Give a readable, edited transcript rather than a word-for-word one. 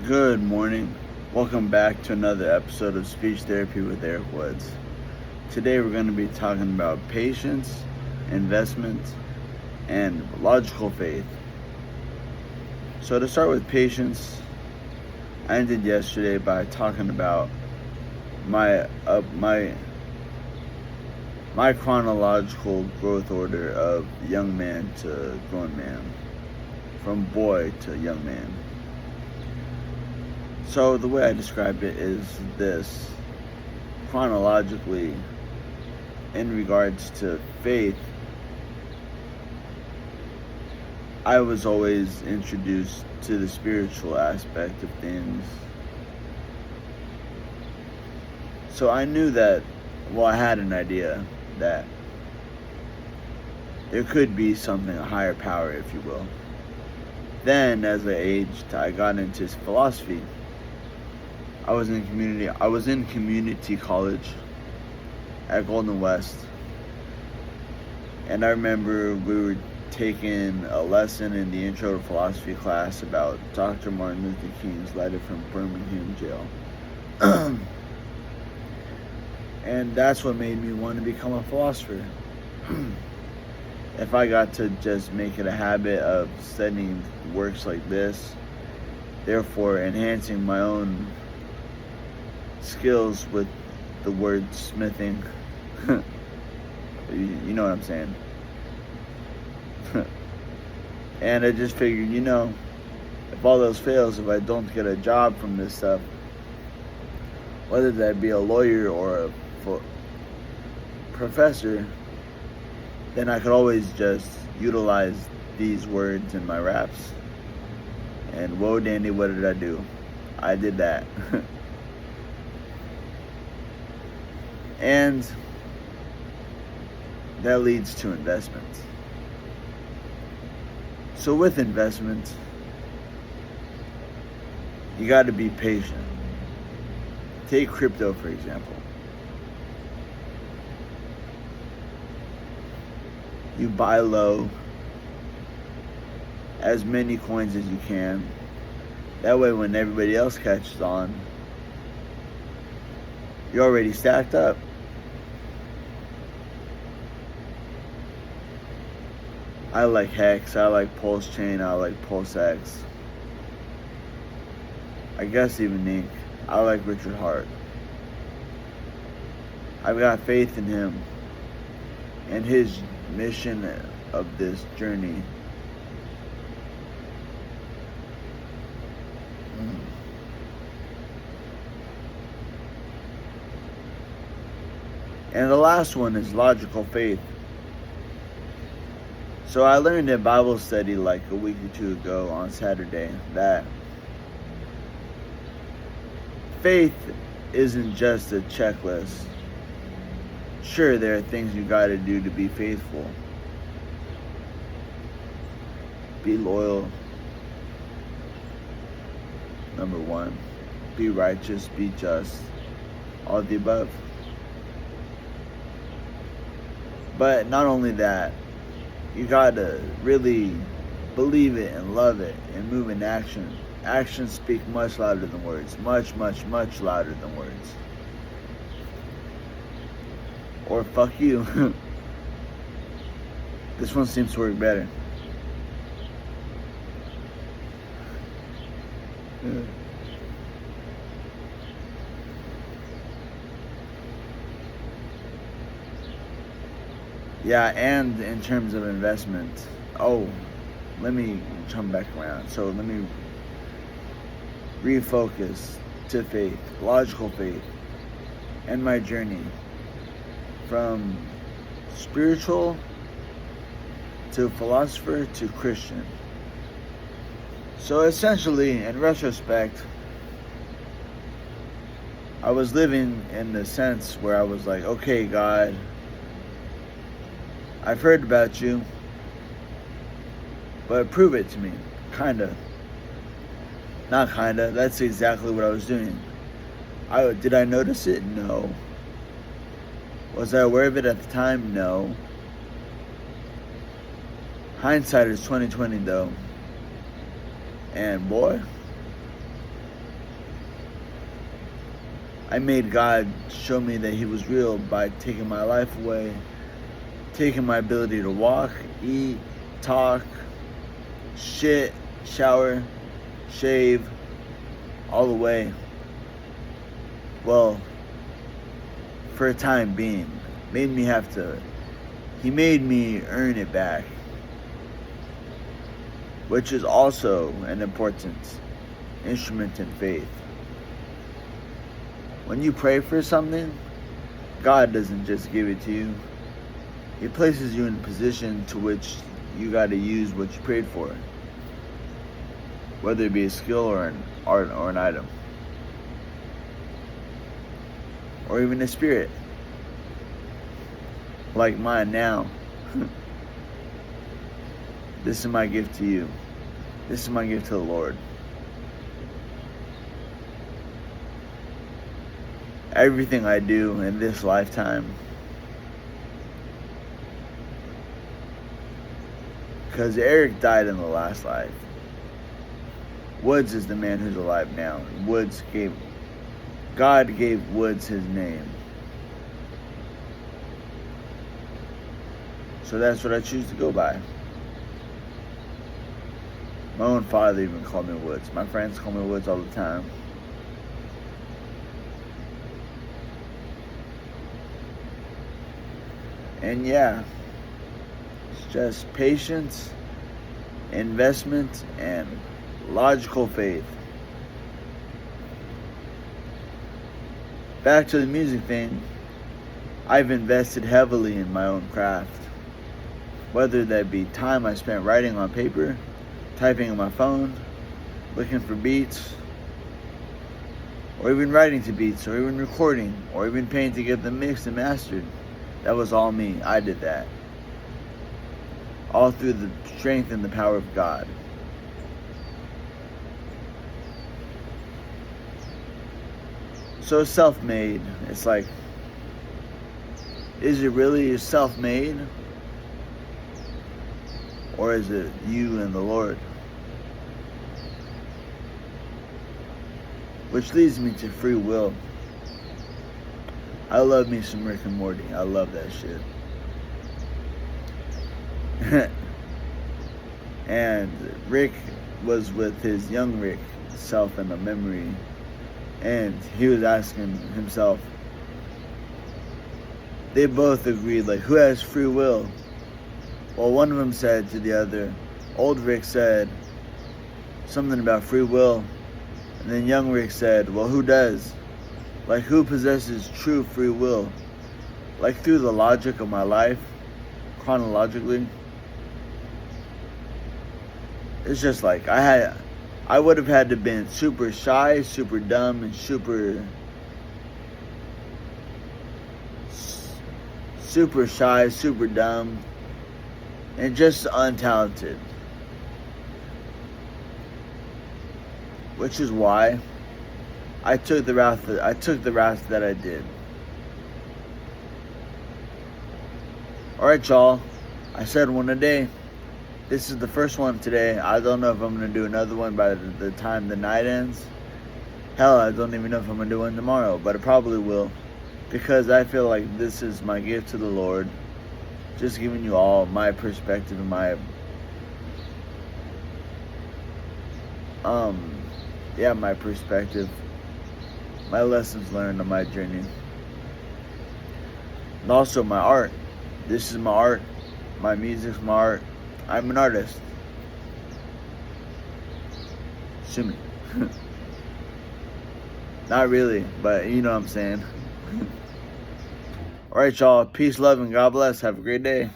Good morning. Welcome back to another episode of Speech Therapy with Erik Woodz. Today we're going to be talking about patience, investment, and logical faith. So to start with patience, I ended yesterday by talking about my chronological growth order of young man to grown man, from boy to young man. So the way I describe it is this: chronologically, in regards to faith, I was always introduced to the spiritual aspect of things. So I knew that, I had an idea that there could be something, a higher power, if you will. Then, as I aged, I got into philosophy. I was in community college at Golden West, and I remember we were taking a lesson in the intro to philosophy class about Dr. Martin Luther King's letter from Birmingham jail. And that's what made me want to become a philosopher. If I got to just make it a habit of studying works like this, therefore enhancing my own skills with the word smithing. You know what I'm saying. And I just figured, if all else fails, if I don't get a job from this stuff, whether that be a lawyer or a professor, then I could always just utilize these words in my raps. And whoa dandy, what did I do? I did that. And that leads to investment. So with investment, you got to be patient. Take crypto, for example. You buy low, as many coins as you can. That way when everybody else catches on, you're already stacked up. I like Hex, I like Pulse Chain, I like Pulse X. I guess even Ink. I like Richard Hart. I've got faith in him and his mission of this journey. And the last one is logical faith. So I learned in Bible study like a week or two ago on Saturday that faith isn't just a checklist. Sure, there are things you gotta do to be faithful. Be loyal. Number one. Be righteous, be just. All of the above. But not only that, you gotta really believe it and love it and move in action. Actions speak much louder than words. Much, much, much louder than words. Or fuck you. This one seems to work better. Yeah, and in terms of investment, let me come back around. So let me refocus to faith, logical faith, and my journey from spiritual to philosopher to Christian. So essentially, in retrospect, I was living in the sense where I was like, okay, God, I've heard about you, but prove it to me. Kinda. Not kinda. That's exactly what I was doing. Did I notice it? No. Was I aware of it at the time? No. Hindsight is 20/20 though. And boy, I made God show me that He was real by taking my life away, taking my ability to walk, eat, talk, shit, shower, shave, all the way. Well, for a time being, He made me earn it back, which is also an important instrument in faith. When you pray for something, God doesn't just give it to you. He places you in a position to which you got to use what you prayed for, whether it be a skill or an art or an item, or even a spirit, like mine now. This is my gift to you. This is my gift to the Lord. Everything I do in this lifetime, because Erik died in the last life. Woodz is the man who's alive now. God gave Woodz his name. So that's what I choose to go by. My own father even called me Woodz. My friends call me Woodz all the time. And yeah, it's just patience, investment, and logical faith. Back to the music thing, I've invested heavily in my own craft. Whether that be time I spent writing on paper, typing on my phone, looking for beats, or even writing to beats, or even recording, or even paying to get them mixed and mastered. That was all me. I did that. All through the strength and the power of God. So self-made, it's like, is it really self-made? Or is it you and the Lord? Which leads me to free will. I love me some Rick and Morty. I love that shit. And Rick was with his young Rick self in a memory. And he was asking himself, they both agreed, like, who has free will? Well, one of them said to the other, old Rick said something about free will. And then young Rick said, well, who does? Like, who possesses true free will? Like, through the logic of my life, chronologically, it's just like, I would have had to been super shy, super dumb, and super shy, super dumb, and just untalented. Which is why I took the route that I did. Alright, y'all. I said one a day. This is the first one today. I don't know if I'm going to do another one by the time the night ends. Hell, I don't even know if I'm going to do one tomorrow, but I probably will. Because I feel like this is my gift to the Lord. Just giving you all my perspective and my perspective, my lessons learned on my journey, and also my art. This is my art. My music's my art. I'm an artist. Sue me. Not really, but you know what I'm saying. Alright, y'all. Peace, love, and God bless. Have a great day.